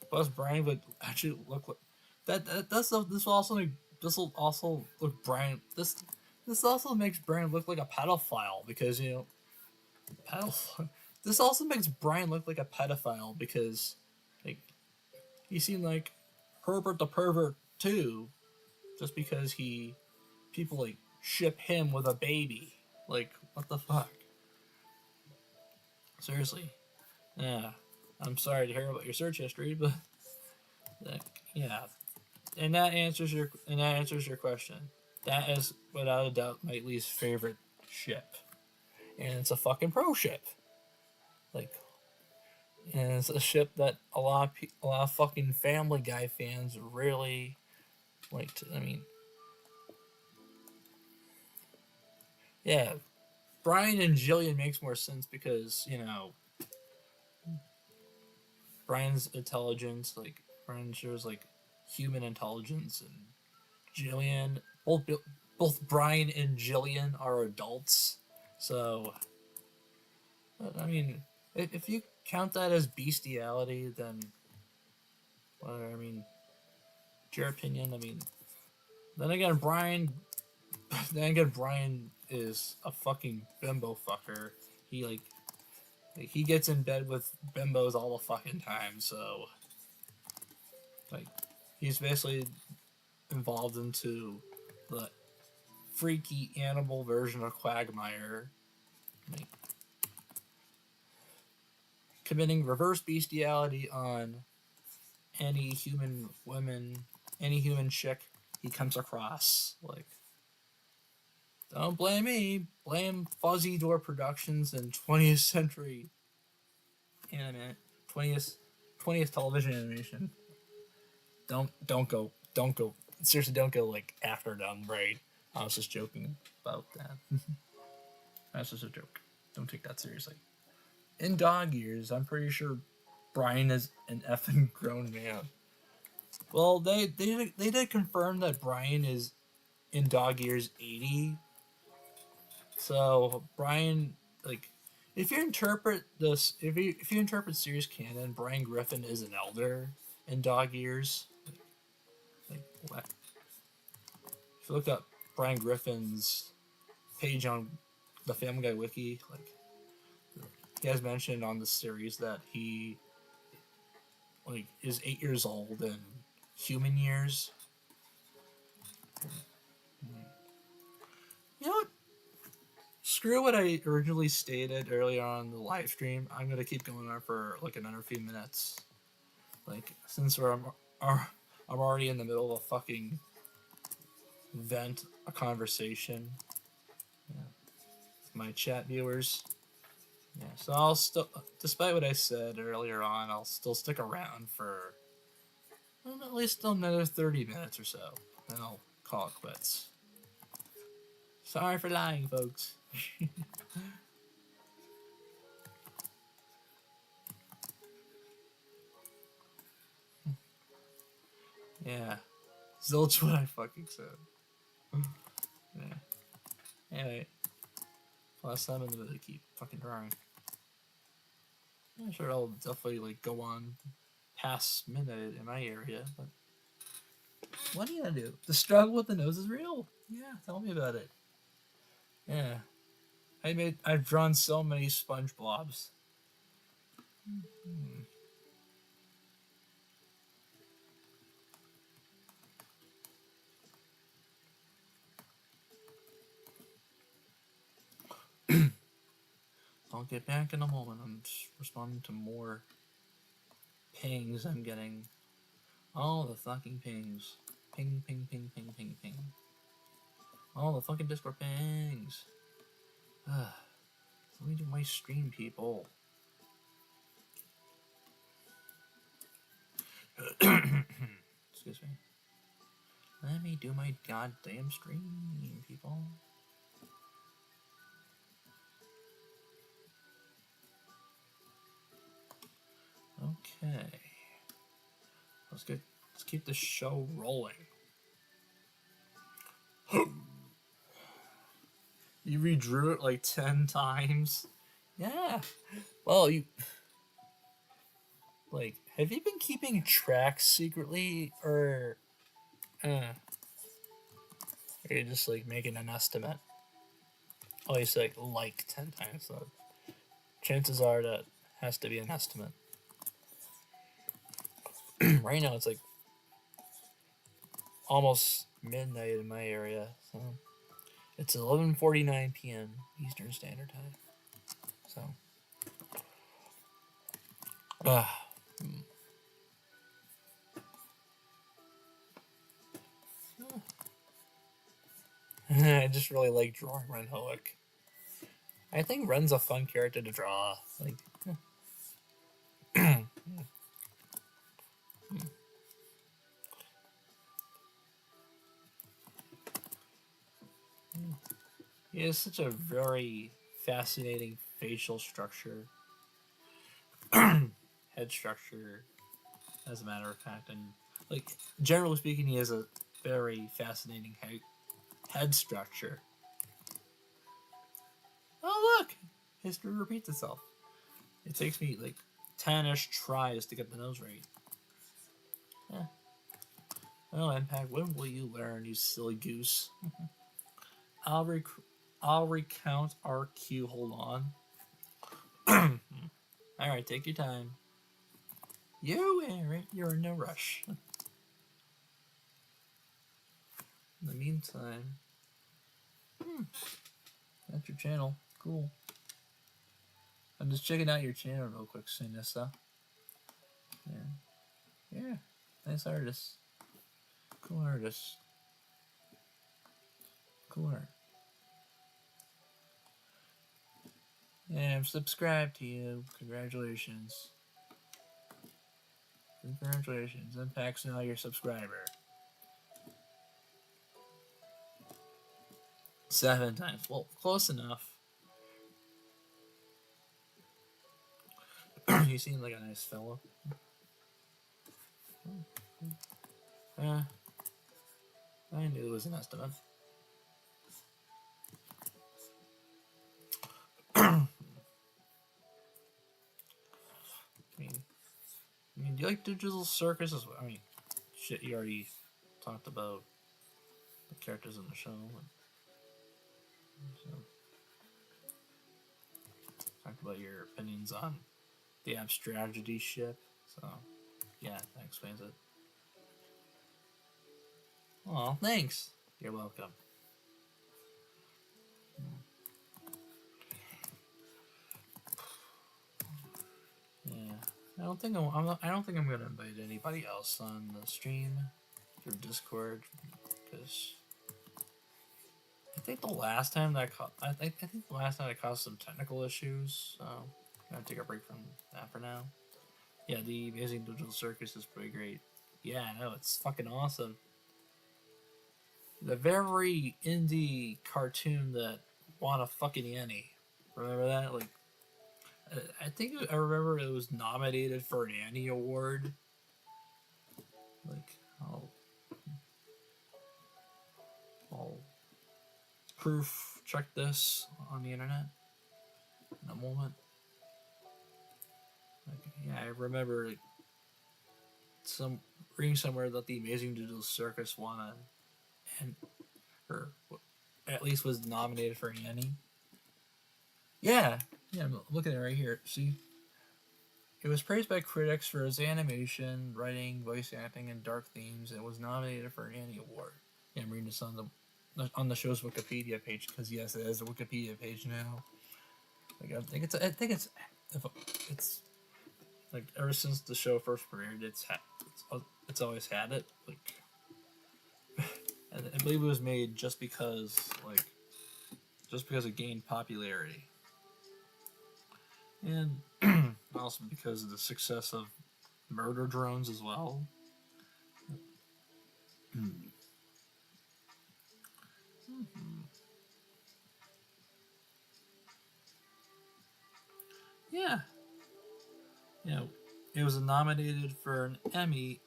Plus, Brian would actually look like that's this will also look Brian this also makes Brian look like a pedophile because pedophile. This also makes Brian look like a pedophile because like he seemed like Herbert the pervert too, just because people like ship him with a baby. Like what the fuck? Seriously, yeah. I'm sorry to hear about your search history, but like, yeah, and that answers your question. That is without a doubt my least favorite ship, and it's a fucking pro ship. Like, and it's a ship that a lot of fucking Family Guy fans really like. I mean, yeah, Brian and Jillian makes more sense because Brian's intelligence, like Brian shows like human intelligence, and Jillian, both Brian and Jillian are adults, so I mean, if you count that as bestiality, then well, I mean, it's your opinion. I mean, then again, Brian is a fucking bimbo fucker. He he gets in bed with bimbos all the fucking time, so like he's basically involved into the freaky animal version of Quagmire, like committing reverse bestiality on any human woman, any human chick he comes across. Like, don't blame me. Blame Fuzzy Door Productions and 20th century anime, 20th television animation. Don't go. Seriously, don't go like after them, right? I was just joking about that. That's just a joke. Don't take that seriously. In dog years, I'm pretty sure Brian is an effing grown man. Well, they did confirm that Brian is in dog years 80. So Brian, like, if you interpret series canon, Brian Griffin is an elder in dog years. Like what? If you look up Brian Griffin's page on the Family Guy wiki, like he has mentioned on the series that he like is 8 years old in human years. You know what? Screw what I originally stated earlier on the live stream. I'm gonna keep going on for like another few minutes. Like since I'm already in the middle of a fucking a conversation. Yeah. My chat viewers. Yeah, so I'll still, despite what I said earlier on, I'll still stick around for at least another 30 minutes or so. Then I'll call it quits. Sorry for lying, folks. Yeah. Zilch what I fucking said. Yeah. Anyway. Last time I'm gonna keep fucking trying. I'm sure I'll definitely like go on past midnight in my area, but what are you gonna do? The struggle with the nose is real. Yeah, tell me about it. Yeah. I've drawn so many sponge blobs. I'll get back in a moment. I'm just responding to more pings I'm getting. All the fucking pings. Ping, ping, ping, ping, ping, ping. All the fucking Discord pings. Let me do my stream, people. Excuse me. Let me do my goddamn stream, people. Okay. Let's keep the show rolling. You redrew it like 10 times? Yeah. Well, have you been keeping track secretly, or are you just like making an estimate? Oh, you said like 10 times, so chances are that has to be an estimate. Right now it's like almost midnight in my area, so it's 11:49 p.m. Eastern Standard Time. So, I just really like drawing Ren Hoek. I think Ren's a fun character to draw. Like, he has such a very fascinating facial structure, head structure, as a matter of fact, and like generally speaking, he has a very fascinating head structure. Oh look, history repeats itself. It takes me like 10-ish tries to get the nose right. Yeah. Oh, Impact, when will you learn, you silly goose? I'll recount our queue. Hold on. Alright, take your time. You, Aaron, you're in no rush. In the meantime, that's your channel. Cool. I'm just checking out your channel real quick, Sinissa. Yeah. Nice artist. Cool artist. Cool art. Yeah, I'm subscribed to you. Congratulations. Congratulations. Impact's now your subscriber. 7 times. Well, close enough. You seem like a nice fellow. I knew it was an estimate. I mean, do you like Digital Circus as well? I mean, shit, you already talked about the characters in the show. So, talked about your opinions on the Abstrategy ship. So, yeah, that explains it. Oh, thanks. You're welcome. Yeah, I don't think I'm gonna invite anybody else on the stream through Discord because I think the last time that I think the last time I caused some technical issues. So I'm gonna take a break from that for now. Yeah, the Amazing Digital Circus is pretty great. Yeah, I know, it's fucking awesome. The very indie cartoon that won a fucking Annie. Remember that? Like, I think I remember it was nominated for an Annie Award. Like, I'll proof check this on the internet in a moment. Like, yeah, I remember like, reading somewhere that the Amazing Digital Circus won or at least was nominated for an Annie. Yeah, I'm looking at it right here. See, it was praised by critics for its animation, writing, voice acting, and dark themes, and was nominated for an Annie Award. Yeah, I'm reading this on the show's Wikipedia page because yes, it is a Wikipedia page now. Like it's like ever since the show first premiered, it's always had it. Like, I believe it was made just because it gained popularity, and also because of the success of Murder Drones as well. Yeah, you know, it was nominated for an Emmy.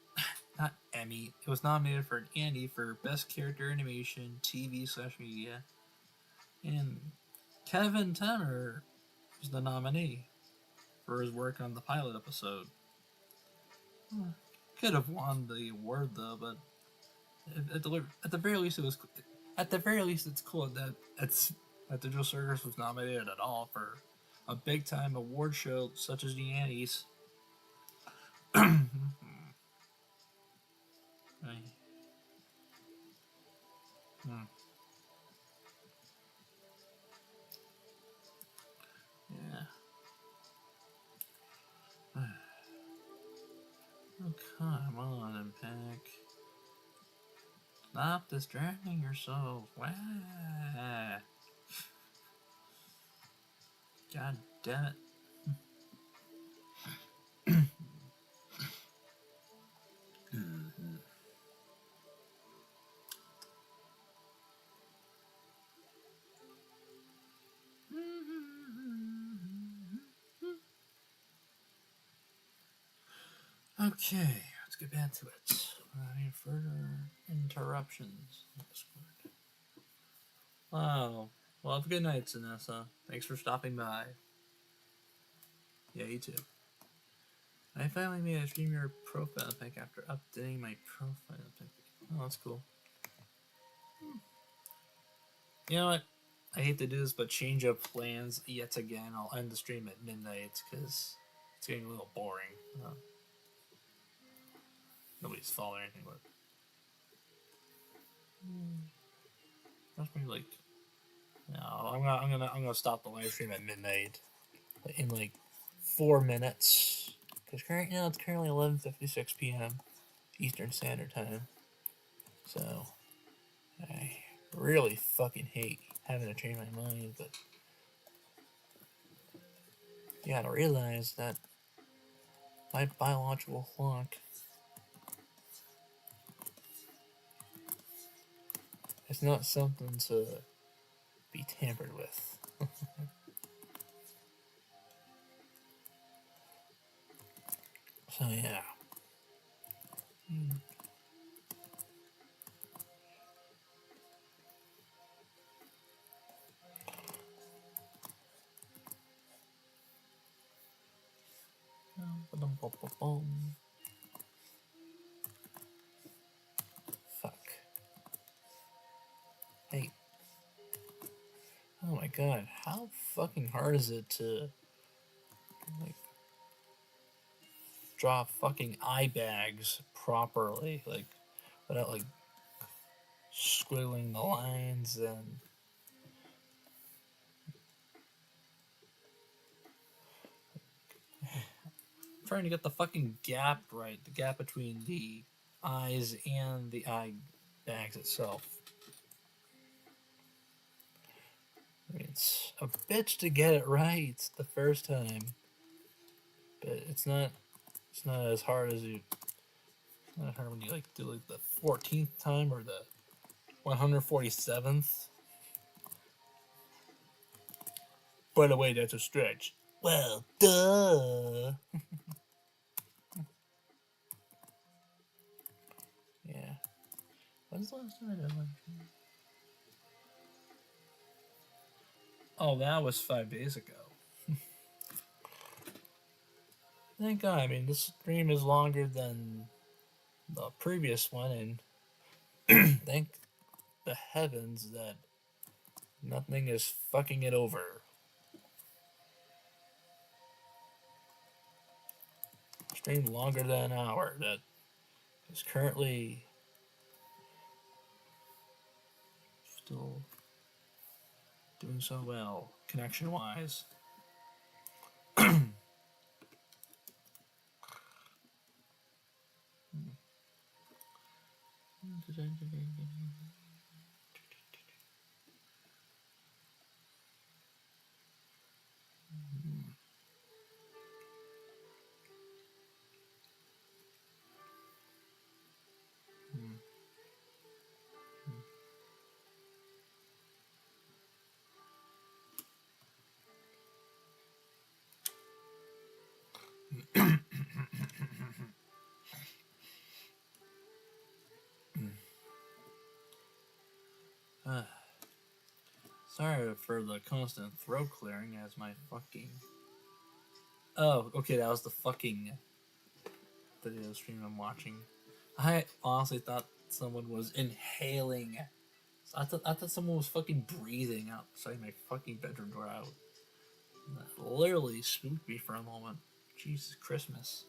Not Emmy. It was nominated for an Annie for Best Character Animation, TV/Media, and Kevin Temmer was the nominee for his work on the pilot episode. Could have won the award though, but at the very least, it was. At the very least, it's cool that Digital Circus was nominated at all for a big time award show such as the Annies. Right. Hmm. Yeah. Oh, come on, Impact. Stop distracting yourself. Wah. God damn it. Okay, let's get back to it. Without any further interruptions. Wow. Well, have a good night, Vanessa. Thanks for stopping by. Yeah, you too. I finally made a stream your profile pic after updating my profile pic. Oh, that's cool. You know what? I hate to do this, but change of plans yet again. I'll end the stream at midnight because it's getting a little boring. Nobody's following anything, but that's pretty like. No, I'm gonna stop the live stream at midnight in like 4 minutes because it's currently 11:56 p.m. Eastern Standard Time. So I really fucking hate having to change my mind, but you gotta realize that my biological clock is not something to be tampered with. So yeah. Fuck. Hey. Oh my god, how fucking hard is it to like draw fucking eye bags properly, like without like squiggling the lines and trying to get the fucking gap right, the gap between the eyes and the eye bags itself. I mean, it's a bitch to get it right the first time, but it's not as hard as you. It's not hard when you like do like the 14th time or the 147th. By the way, that's a stretch. Well, duh. Yeah. When's the last time I did one? Oh, that was 5 days ago. Thank God. I mean, this stream is longer than the previous one, and thank the heavens that nothing is fucking it over. Stream longer than an hour. That is currently still doing so well, connection wise. Sorry for the constant throat clearing as my fucking. Oh, okay, that was the fucking video stream I'm watching. I honestly thought someone was inhaling. I thought someone was fucking breathing outside my fucking bedroom door out. That literally spooked me for a moment. Jesus Christmas.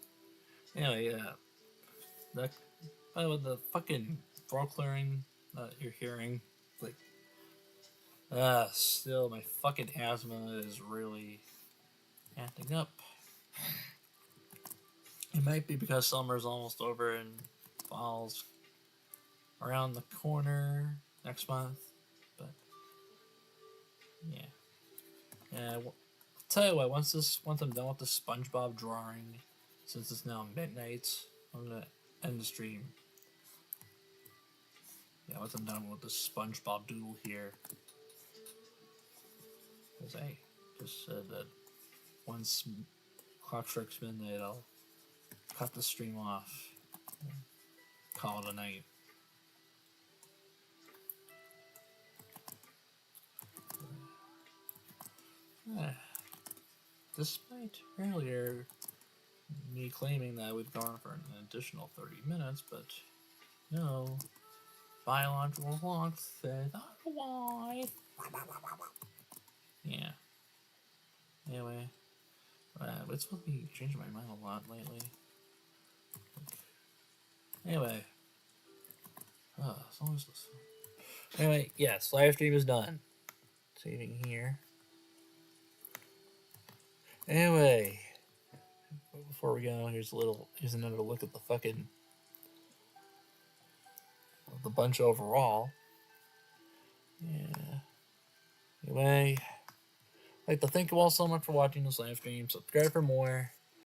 Anyway, yeah. That, by the way, the fucking throat clearing that you're hearing, like, still my fucking asthma is really acting up. It might be because summer's almost over and fall's around the corner next month, but yeah. Yeah, I'll tell you what. Once I'm done with the SpongeBob drawing, since it's now midnight, I'm gonna end the stream. Yeah, once I'm done with the SpongeBob doodle here, because I just said that once clock strikes midnight, I'll cut the stream off, and call it a night. Despite earlier me claiming that we've gone for an additional 30 minutes, but no, biological clock said otherwise. Yeah. Anyway, it's supposed to be changing my mind a lot lately. Anyway, as long as this. Anyway, yes, live stream is done. Saving here. Anyway, before we go, here's another look at the fucking the bunch overall. Yeah. Anyway, I'd like to thank you all so much for watching this live stream. Subscribe for more.